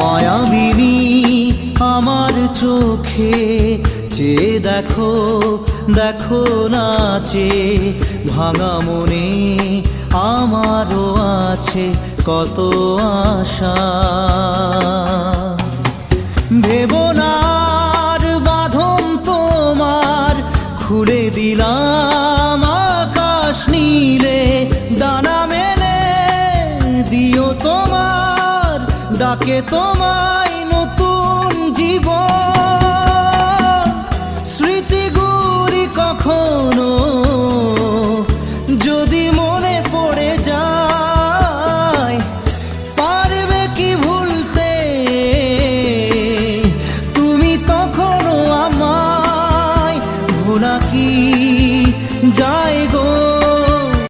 মায়াবিনী আমার চোখে চেয়ে দেখো, দেখো নাচে ভাঙা মনে আমারও আছে কত আশা। ভেবো না আর বাঁধন তোমার, খুলে দিলাম আকাশ নীলে, ডানা মেলে দিও তোমার ডাকে তোমায় নতুন জীবন। স্মৃতিগুলি কখনো যদি মনে